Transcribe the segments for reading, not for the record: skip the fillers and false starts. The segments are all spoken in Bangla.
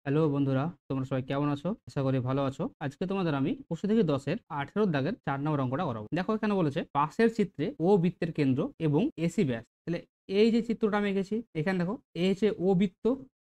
হ্যালো বন্ধুরা, তোমরা সবাই কেমন আছো? আশা করি ভালো আছো। আজকে তোমাদের আমি 25-10 18 দাগের 4 নম্বর অঙ্কটা করাবো। দেখো এখানে বলেছে পাশের চিত্রে ও বৃত্তের কেন্দ্র এবং এসি ব্যাস। তাহলে এই যে চিত্রটা আমি এঁকেছি, এখানে দেখো এ হচ্ছে ও বৃত্ত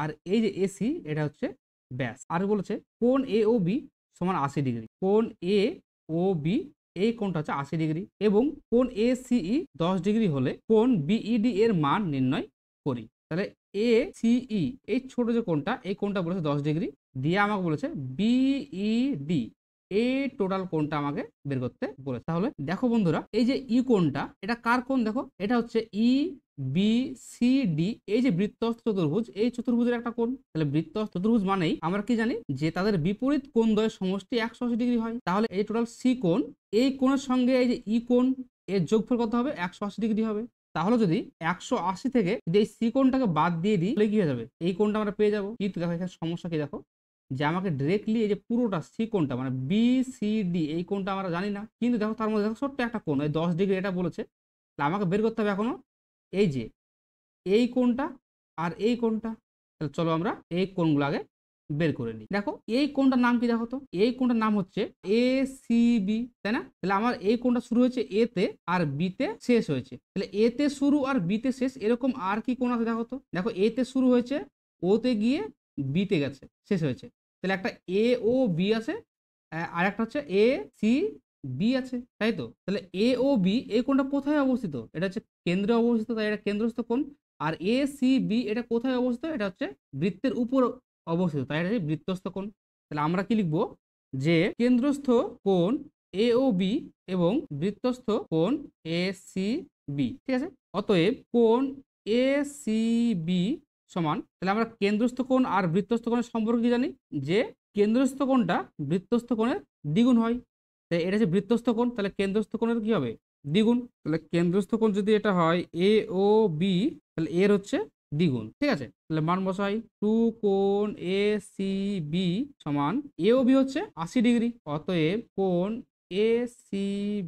আর এই যে এসি এটা হচ্ছে ব্যাস। আর বলেছে কোণ এ ও বি সমান 80 ডিগ্রি। কোণ এ ও বি এই কোণটা হচ্ছে 80 ডিগ্রি এবং কোণ এ সিই 10 ডিগ্রি হলে কোণ বিইডি এর মান নির্ণয় করি। তাহলে এ সিই এই ছোট যে কোণটা, এই কোণটা বলেছে 10 ডিগ্রি দিয়ে আমাকে বলেছে বিইডি এই টোটাল কোণটা আমাকে বের করতে বলেছে। তাহলে দেখো বন্ধুরা, এই যে ই কোণটা এটা কার কোণ? দেখো এটা হচ্ছে ই বি সি ডি, এই যে বৃত্তস্থ চতুর্ভুজ, এই চতুর্ভুজের একটা কোণ। তাহলে বৃত্তস্থ চতুর্ভুজ মানেই আমরা কি জানি যে তাদের বিপরীত কোণ দ্বয়ের সমষ্টি 180 ডিগ্রি হয়। তাহলে এই টোটাল সি কোণ, এই কোণের সঙ্গে এই যে ই কোণ এর যোগফল কত হবে? 180 ডিগ্রি হবে। তাহলে যদি 180 থেকে যদি এই সি কোণটাকে বাদ দিয়ে দিই তাহলে কি হয়ে যাবে? এই কোণটা আমরা পেয়ে যাবো। কিন্তু দেখো এখানে সমস্যা কি, দেখো যে আমাকে ডিরেক্টলি এই যে পুরোটা সি কোণটা মানে বি সি ডি এই কোণটা আমরা জানি না, কিন্তু দেখো তার মধ্যে দেখো ছোট্ট একটা কোণ এই 10 ডিগ্রি এটা বলেছে। তাহলে আমাকে বের করতে হবে এখনো এই যে এই কোণটা আর এই কোণটা। তাহলে চলো আমরা এই কোণগুলো আগে বের করে নিই। দেখো এই কোণটার নাম কি দেখো তো? এই কোণটার নাম হচ্ছে এ সি বি, তাই না? তাহলে আমার এই কোণটা শুরু হয়েছে এ তে আর বি তে শেষ হয়েছে। তাহলে এ তে শুরু আর বি তে শেষ, এরকম আর কি কোণ আছে দেখো তো? দেখো এ তে শুরু হয়েছে, ও তে গিয়ে বি তে গেছে, শেষ হয়েছে। তাহলে একটা এ ও বি আছে, আর একটা হচ্ছে এ সি বি আছে, তাই তো? তাহলে এ ও বি এই কোণটা কোথায় অবস্থিত? এটা হচ্ছে কেন্দ্রে অবস্থিত, তাই এটা কেন্দ্রস্থ কোণ। আর এ সি বি এটা কোথায় অবস্থিত? এটা হচ্ছে বৃত্তের উপর অবস্থিত, তাই এটা হচ্ছে বৃত্তস্থ কোণ। তাহলে আমরা কি লিখবো যে কেন্দ্রস্থ কোণ এ ও বি এবং বৃত্তস্থ কোণ এ সি বি, ঠিক আছে? অতএব কোণ এ সি বি সমান, তাহলে আমরা কেন্দ্রস্থ কোণ আর বৃত্তস্থ কোণের সম্পর্ক কি জানি যে কেন্দ্রস্থ কোণটা বৃত্তস্থ কোণের দ্বিগুণ হয়। তাই এটা হচ্ছে বৃত্তস্থ কোণ, তাহলে কেন্দ্রস্থ কোণের কি হবে? দ্বিগুণ। তাহলে কেন্দ্রস্থ কোণ যদি এটা হয় এ ও বি, তাহলে এর হচ্ছে দ্বিগুণ, ঠিক আছে? তাহলে মান বসাই, টু কোণ এ সি বি সমান এ ও বি হচ্ছে 80 ডিগ্রি, অতএব কোণ এ সি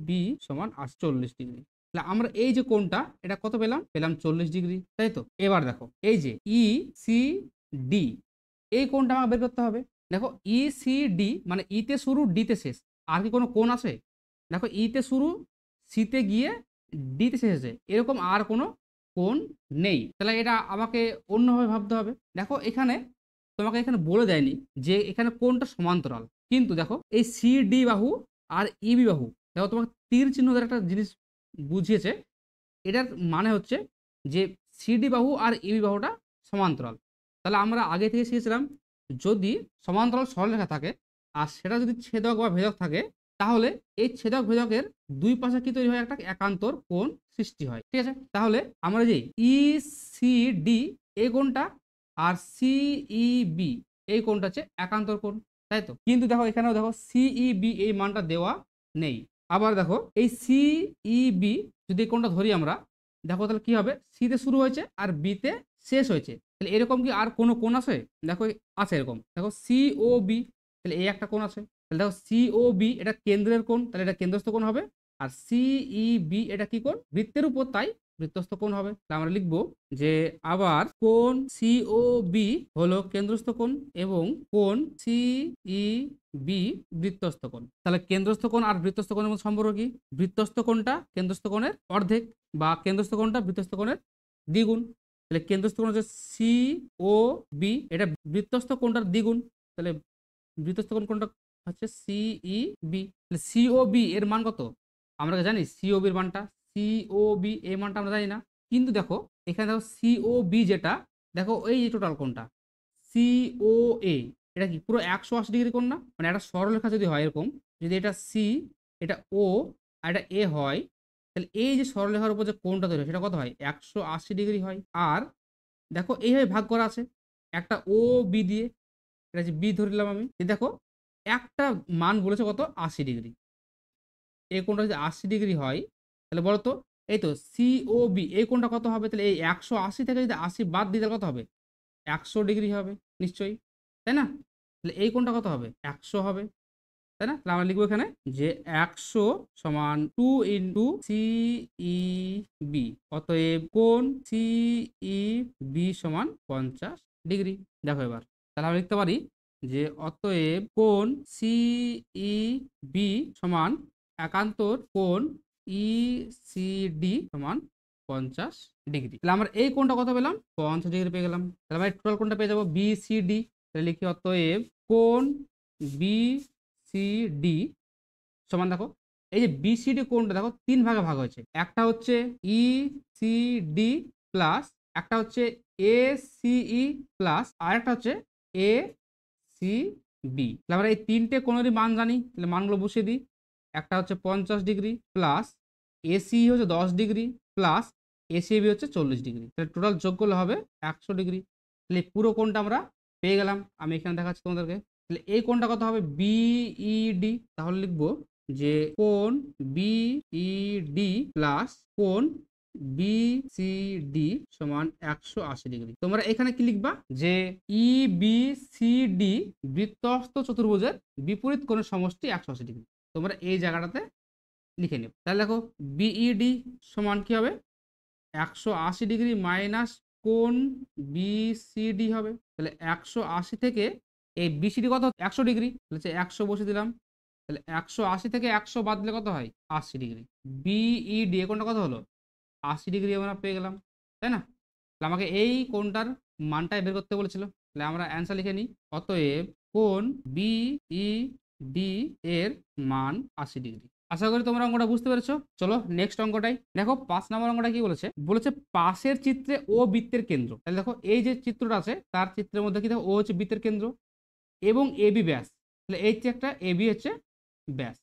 বি সমান 40 ডিগ্রি। তাহলে আমরা এই যে কোণটা এটা কত পেলাম? পেলাম 40 ডিগ্রি, তাই তো? এবার দেখো এই যে ই সি ডি এই কোণটা আমাকে বের করতে হবে। দেখো ই সি ডি মানে ই তে শুরু ডি তে শেষ, আর কি কোনো কোণ আছে? দেখো ই তে শুরু সি তে গিয়ে ডি তে শেষ হয়েছে, এরকম আর কোনো কোণ নেই। তাহলে এটা আমাকে অন্যভাবে ভাবতে হবে। দেখো এখানে তোমাকে এখানে বলে দেয়নি যে এখানে কোনটা সমান্তরাল, কিন্তু দেখো এই সি ডি বাহু আর ইবি বাহু, দেখো তোমাকে তীর চিহ্ন দ্বারা একটা জিনিস বুঝিয়েছে। এটার মানে হচ্ছে যে সিডি বাহু আর ইবি বাহুটা সমান্তরাল। তাহলে আমরা আগে থেকে শিখেছিলাম যদি সমান্তরাল সরলরেখা থাকে আর সেটা যদি ছেদক বা ভেদক থাকে, তাহলে এই ছেদক ভেদকের দুই পাশে কি তৈরি হয়? একটা একান্তর কোণ সৃষ্টি হয়, ঠিক আছে? তাহলে আমরা যে ই সি ডি এই কোণটা আর সিইবি এই কোণটা হচ্ছে একান্তর কোণ, তাই তো? কিন্তু দেখো এখানেও দেখো সিইবি এই মানটা দেওয়া নেই। আবার দেখো এই সিইবি যদি এই কোণটা ধরি আমরা, দেখো তাহলে কি হবে? সি তে শুরু হয়েছে আর বি তে শেষ হয়েছে। তাহলে এরকম কি আর কোনো কোণ আছে? দেখো আছে এরকম, দেখো সি ও বি, তাহলে এই একটা কোণ আছে। তাহলে দেখো সি ও বি এটা কেন্দ্রের কোণ, তাহলে এটা কেন্দ্রস্থ কোণ হবে। আর সিইবি এটা কি কোণ? বৃত্তের উপর, তাই বৃত্তস্থ কোণ হবে। তাহলে আমরা লিখবো যে আবার কোণ সিওবি হলো কেন্দ্রস্থ কোণ এবং কোণ সিইবি বৃত্তস্থ কোণ। তাহলে কেন্দ্রস্থ কোণ আর বৃত্তস্থ কোণের মধ্যে সম্পর্ক কি? বৃত্তস্থ কোণটা কেন্দ্রস্থ কোণের অর্ধেক বা কেন্দ্রস্থ কোণটা বৃত্তস্থ কোণের দ্বিগুণ। তাহলে কেন্দ্রস্থ কোণ হচ্ছে সি ও বি, এটা বৃত্তস্থ কোণটার দ্বিগুণ। তাহলে বৃত্তস্থ কোণ কোণটা হচ্ছে সিই বি। তাহলে সিও বি এর মান কত? আমরা জানি সিও বির মানটা, সিও বি এই মানটা আমরা জানি না। কিন্তু দেখো এখানে দেখো সিও বি যেটা, দেখো এই যে টোটাল কোণটা সিও এ এটা কি পুরো 180 ডিগ্রি কোণ না? মানে একটা সরলরেখা যদি হয় এরকম, যদি এটা সি এটা ও আর এটা এ হয়, তাহলে এই যে সরলরেখার উপর যে কোণটা তৈরি হয় সেটা কত হয়? 180 ডিগ্রি হয়। আর দেখো এইভাবে ভাগ করা আছে একটা ও বি দিয়ে, এটা যে বি ধরলাম আমি। দেখো একটা মান বলেছে কত? 80 ডিগ্রি। এই কোণটা যদি 80 ডিগ্রি হয় তাহলে বলো তো এই তো সিওবি এই কোণটা কত হবে? তাহলে এই 180 থেকে যদি 80 বাদ দিই তাহলে কত হবে? 100 ডিগ্রি হবে নিশ্চয়ই, তাই না? তাহলে এই কোণটা কত হবে? 100 হবে, তাই না? তাহলে আমরা লিখবো এখানে যে 100 সমান 2 ইন্টু সিইবি, অতএব কোণ সিইবি সমান 50 ডিগ্রি। দেখো এবার তাহলে আমরা লিখতে পারি যে অতএব কোণ সিইবি সমান একান্তর কোণ ইসিডি সমান 50 ডিগ্রি। তাহলে আমরা এই কোণটা কত পেলাম? 50 ডিগ্রি পেয়ে গেলাম। তাহলে আমরা টোটাল কোণটা পেয়ে যাবো বিসিডি। তাহলে লিখি অতএব কোণ বিসিডি সমান, দেখো এই যে বিসিডি কোণটা দেখো 3 ভাগে ভাগ হয়েছে। একটা হচ্ছে ইসিডি প্লাস, একটা হচ্ছে এসিই প্লাস, আর একটা হচ্ছে এসিবি। তাহলে আমরা এই 3টে কোণেরই মান জানি, তাহলে মানগুলো বসিয়ে দিই। একটা হচ্ছে 50 ডিগ্রি প্লাস এসি হচ্ছে 10 ডিগ্রি প্লাস এসিবি হচ্ছে 40 ডিগ্রি। তাহলে টোটাল যোগ করলে হবে 100 ডিগ্রি। তাহলে পুরো কোণটা আমরা পেয়ে গেলাম। আমি এখানে দেখাচ্ছি তোমাদেরকে। তাহলে এই কোণটা কত হবে? বিইডি। তাহলে লিখবো যে কোণ বিইডি প্লাস কোণ বিসিডি সমান 180 ডিগ্রি। তোমরা এখানে কি লিখবা? যে ইবিসিডি বৃত্তস্থ চতুর্ভুজের বিপরীত কোণের সমষ্টি 180 ডিগ্রি। তোমরা এই জায়গাটাতে লিখে নেব। তাহলে দেখো বিইডি সমান কি হবে? 180 ডিগ্রি মাইনাস কোণ বিসিডি হবে। তাহলে 180 থেকে এই বিসিডি কত? 100 ডিগ্রি। তাহলে 100 বসে দিলাম। তাহলে 180 থেকে 100 বাদ দিলে কত হয়? 80 ডিগ্রি। বিইডি এই কোণটা কত হলো? 80 ডিগ্রি আমরা পেয়ে গেলাম, তাই না? তাহলে আমাকে এই কোণটার মানটাই বের করতে বলেছিল। তাহলে আমরা অ্যান্সার লিখে নিই। অতএব কোণ বিইডি এর মান 80 ডিগ্রি। আশা করি তোমরা অঙ্কটা বুঝতে পেরেছো। চলো নেক্সট অঙ্কটাই দেখো। 5 নম্বর অঙ্কটা কি বলেছে? বলেছে পাশের চিত্রে ও বৃত্তের কেন্দ্র। তাহলে দেখো এই যে চিত্রটা আছে তার চিত্রের মধ্যে কি দেখো ও হচ্ছে বৃত্তের কেন্দ্র এবং এবি ব্যাস। তাহলে এই যে একটা এবি হচ্ছে ব্যাস।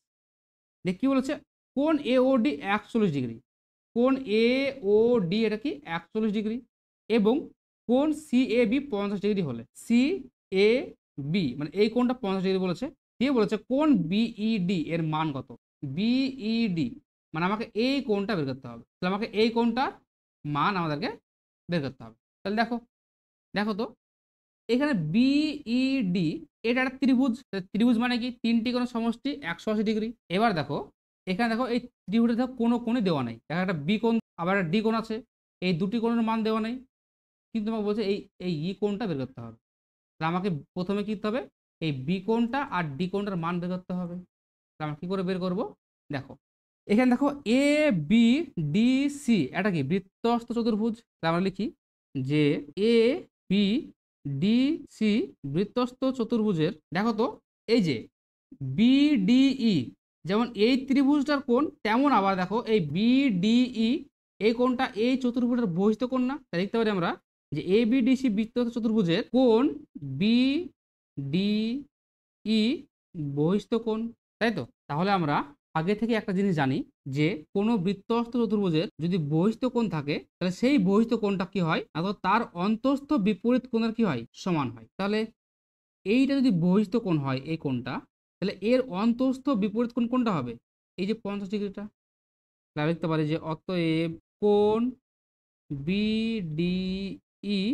দেখ কি বলেছে? কোণ এওডি 41 ডিগ্রি। কোণ এওডি এটা কি 41 ডিগ্রি এবং কোণ সিএবি 50 ডিগ্রি হলে সিএবি মানে এই কোণটা 50 ডিগ্রি বলেছে। দিয়ে বলেছে কোণ বিইডি এর মান কত? বিইডি মানে আমাকে এই কোণটা বের করতে হবে। তাহলে আমাকে এই কোণটার মান আমাদেরকে বের করতে হবে। তাহলে দেখো দেখো তো এখানে বিইডি এটা একটা ত্রিভুজ। ত্রিভুজ মানে কি? 3টি কোণের সমষ্টি 180 ডিগ্রি। এবার দেখো এখানে দেখো এই ত্রিভুজে দেখো কোনো কোণই দেওয়া নাই। দেখো একটা বি কোণ আবার একটা ডি কোণ আছে। এই দুটি কোণের মান দেওয়া নাই, কিন্তু আমাকে বলছে এই এই ই কোণটা বের করতে হবে। তাহলে আমাকে প্রথমে কি করতে হবে? এই বি কোণটা আর ডি কোণটার মান বের করতে হবে। তাহলে আমরা কি করে বের করব? দেখো এখানে দেখো এ বি ডি সি এটা কি বৃত্তস্থ চতুর্ভুজ। তাহলে আমরা লিখি যে এ বি ডি সি বৃত্তস্থ চতুর্ভুজের দেখো তো এই যে বিডিই যেমন এই ত্রিভুজটার কোণ, তেমন আবার দেখো এই বিডিই এই কোণটা এই চতুর্ভুজের বহিস্থ কোণ না? তাই লিখতে পারি আমরা যে এ বি ডি সি বৃত্তস্থ চতুর্ভুজের কোণ বি ডি ই বহিস্থ কোণ, তাই তো? তাহলে আমরা আগে থেকে একটা জিনিস জানি যে কোনো বৃত্তস্থ চতুর্ভুজের যদি বহিস্থ কোণ থাকে তাহলে সেই বহিস্থ কোণটা কি হয়? তার অন্তস্থ বিপরীত কোণের কি হয়? সমান হয়। তাহলে এইটা যদি বহিস্থ কোণ হয় এই কোণটা, তাহলে এর অন্তস্থ বিপরীত কোণ কোনটা হবে? এই যে 50 ডিগ্রিটা। তাহলে লিখতে পারি যে অতএব কোণ বিডিই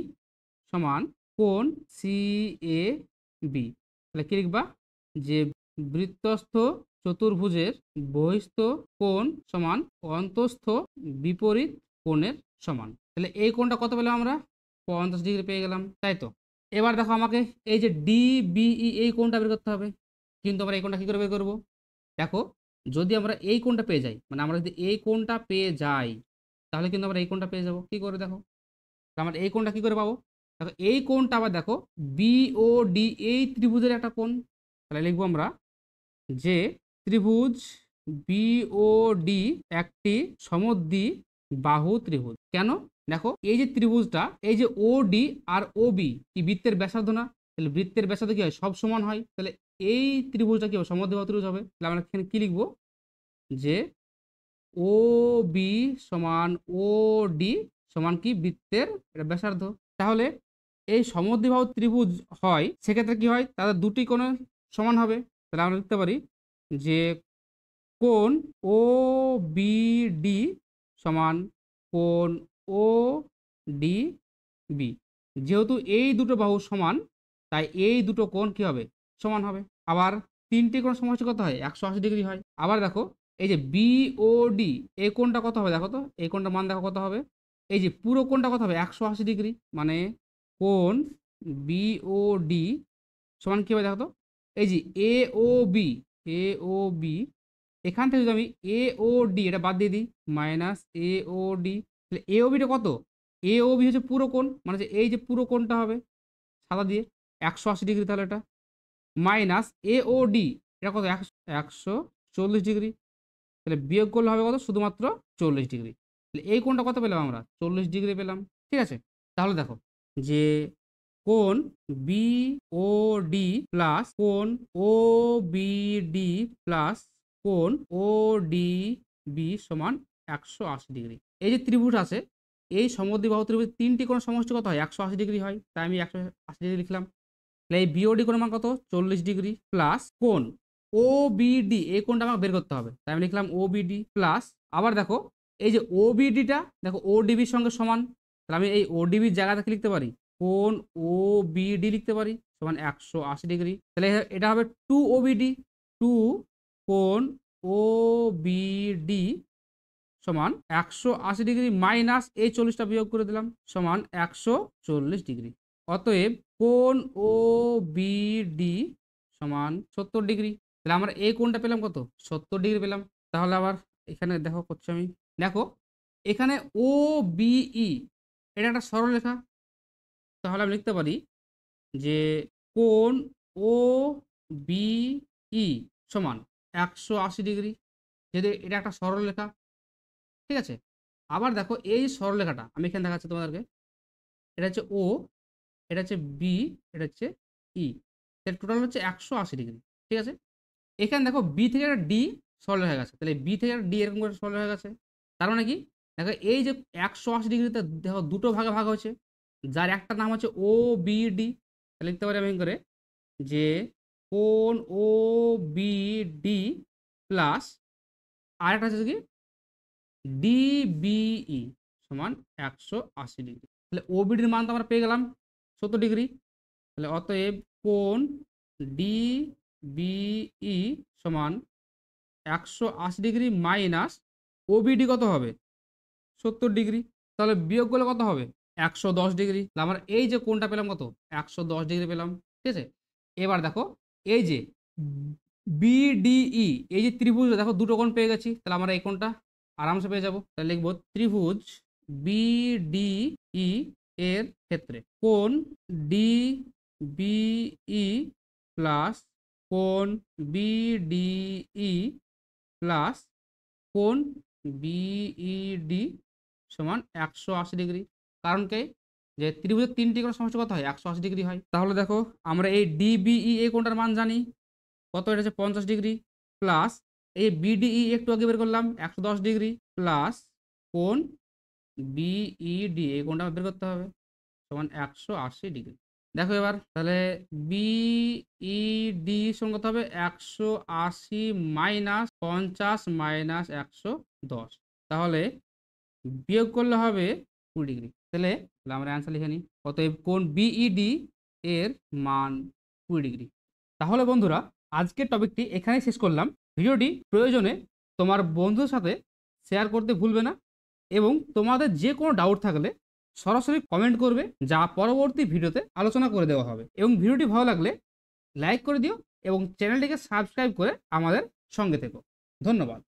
সমান কোণ সিএবি। তাহলে কি লিখবা? যে বৃত্তস্থ চতুর্ভুজের বহিস্থ কোণ সমান অন্তস্থ বিপরীত কোণের সমান। তাহলে এই কোণটা কত পেলাম আমরা? 50 ডিগ্রি পেয়ে গেলাম, তাই তো? এবার দেখো আমাকে এই যে ডিবিই এই কোণটা বের করতে হবে। কিন্তু আমরা এই কোণটা কি করে বের করবো? দেখো যদি আমরা এই কোণটা পেয়ে যাই, মানে আমরা যদি এই কোণটা পেয়ে যাই তাহলে কিন্তু আমরা এই কোণটা পেয়ে যাবো। কি করে দেখো? আমরা এই কোণটা কি করে পাবো? দেখো এই কোণটা আবার দেখো বিওডি এই ত্রিভুজের একটা কোণ। তাহলে লিখবো আমরা যে ত্রিভুজ বিওডি একটি সমদ্বি বাহু ত্রিভুজ। কেন? দেখো এই যে ত্রিভুজটা এই যে ওডি আর ওবি কি বৃত্তের ব্যাসার্ধ না? তাহলে বৃত্তের ব্যাসার্ধ কি হয়? সব সমান হয়। তাহলে এই ত্রিভুজটা কি হবে? সমদ্বিবাহু ত্রিভুজ হবে। তাহলে আমরা এখানে কি লিখবো? যে ও বি সমান ও ডি সমান কি বৃত্তের ব্যাসার্ধ। তাহলে এই সমদ্বিবাহু ত্রিভুজ হয় সেক্ষেত্রে কি হয়? তাদের দুটি কোণ সমান হবে। তাহলে আমরা লিখতে পারি যে কোণ ও বি ডি সমান কোণ ও ডি বি। যেহেতু এই দুটো বাহু সমান তাই এই দুটো কোণ কি হবে? সমান হবে। আবার 3টি কোণ সমষ্টি কত হয়? 180 ডিগ্রি হয়। আবার দেখো এই যে বিওডি এই কোণটা কত হবে? দেখো তো এই কোণটার মান দেখো কত হবে? এই যে পুরো কোণটা কত হবে? 180 ডিগ্রি। মানে কোণ বিওডি সমান কী হবে দেখো তো, এই যে এ ও বি, এ ও বি, এখান থেকে যদি আমি এ ও ডি এটা বাদ দিয়ে দিই, মাইনাস এ ও ডি, তাহলে এ ও বিটা কত, এ ও বি হচ্ছে পুরো কোণ, মানে হচ্ছে এই যে পুরো কোণটা হবে সাদা দিয়ে 180 ডিগ্রি, তাহলে এটা মাইনাস এ ও ডি এটা কত 140 ডিগ্রি, তাহলে বিয়োগ করলে হবে কত শুধুমাত্র 40 ডিগ্রি। তাহলে এই কোণটা কত পেলাম আমরা 40 ডিগ্রি পেলাম। ঠিক আছে, তাহলে দেখো যে কোণ বি ও ডি প্লাস কোণ ও বি ডি প্লাস কোণ ও ডি বি সমান 180 ডিগ্রি। এই যে ত্রিভুজ আছে, এই সমদ্বিবাহু ত্রিভুজ তিনটি কোণের সমষ্টি কত হয় 180 ডিগ্রি হয়, তাই আমি 180 ডিগ্রি লিখলাম। তাহলে এই বিওডি কোণের মান কত 40 ডিগ্রি প্লাস কোণ ও বিডি, এই কোণটা আমাকে বের করতে হবে, তাই আমি লিখলাম ও বিডি প্লাস, আবার দেখো এই যে ও বিডিটা দেখো ও ডিবির সঙ্গে সমান, তাহলে আমি এই ও ডিবির জায়গাতে লিখতে পারি কোণ ও বিডি লিখতে পারি সমান 180 ডিগ্রি। তাহলে এটা হবে টু ও বিডি, টু কোণ ও বিডি সমান 180 ডিগ্রি মাইনাস এই 40টা বিয়োগ করে দিলাম সমান 140 ডিগ্রি। অতএব কোণ ও বিডি সমান 70 ডিগ্রি। তাহলে আমরা এই কোণটা পেলাম কত 70 ডিগ্রি পেলাম। তাহলে আবার এখানে দেখো করছি আমি, দেখো এখানে ও বিই এটা একটা সরলরেখা, তাহলে আমি লিখতে পারি যে কোণ ও বিই সমান 180 ডিগ্রি, যদি এটা একটা সরলরেখা। ঠিক আছে, আবার দেখো এই সরলরেখাটা আমি এখানে দেখাচ্ছি তোমাদেরকে, এটা হচ্ছে ও, এটা হচ্ছে বি, এটা হচ্ছে ই, এর টোটাল হচ্ছে 180 ডিগ্রি। ঠিক আছে, এখানে দেখো বি থেকে একটা ডি সরল হয়ে গেছে, তাহলে বি থেকে একটা ডি এরকম করে সরল হয়ে গেছে, তার মানে কি দেখো এই যে 180 ডিগ্রিতে দেখো দুটো ভাগে ভাগ হয়েছে, যার একটা নাম হচ্ছে ও বি ডি, তাহলে লিখতে পারি আমি করে যে কোণ ও বি ডি প্লাস আর একটা হচ্ছে কি ডিবিই সমান 180 ডিগ্রি। তাহলে ওবিডির মান তো আমরা পেয়ে গেলাম 70 ডিগ্রি, তাহলে অতএব কোণ ডিবিই সমান 180 ডিগ্রি মাইনাস ওবিডি কত হবে 70 ডিগ্রি, তাহলে বিয়োগ করলে কত হবে 110 ডিগ্রি। আমরা এই যে কোণটা পেলাম কত 110 ডিগ্রি পেলাম। ঠিক আছে, এবার দেখো এই যে বিডিই এই যে ত্রিভুজ দেখো দুটো কোণ পেয়ে গেছি, তাহলে আমরা এই কোণটা আরামসে পেয়ে যাবো। তাহলে লিখবো ত্রিভুজ বিডিই এর ক্ষেত্রে কোণ ডিবিই প্লাস কোণ বিডিই প্লাস কোণ বিইডি সমান 180 ডিগ্রি। কারণ কে যে ত্রিভুজের তিনটি কোণ সমষ্টি কত হয় 180 ডিগ্রি হয়। তাহলে দেখো আমরা এই ডিবিই এই কোণটার মান জানি কত, এটা হচ্ছে 50 ডিগ্রি প্লাস এই বিডিই একটু আগে বের করলাম 110 ডিগ্রি প্লাস কোণ বিইডি এই কোণটা বের করতে হবে সমান 180 ডিগ্রি। দেখো এবার তাহলে বিইডি সমান কত হবে 180 মাইনাস 50 মাইনাস 110, তাহলে বিয়োগ করলে হবে 20 ডিগ্রি। তাহলে আমরা অ্যান্সার লিখে নিই, অতএব কোণ বিইডি এর মান 20 ডিগ্রি। তাহলে বন্ধুরা আজকের টপিকটি এখানেই শেষ করলাম। ভিডিওটি প্রয়োজনে তোমার বন্ধুদের সাথে শেয়ার করতে ভুলবে না, এবং তোমাদের যে কোনো ডাউট থাকলে সরাসরি কমেন্ট করবে, যা পরবর্তী ভিডিওতে আলোচনা করে দেওয়া হবে। এবং ভিডিওটি ভালো লাগলে লাইক করে দিও এবং চ্যানেলটিকে সাবস্ক্রাইব করে আমাদের সঙ্গে থেকো। ধন্যবাদ।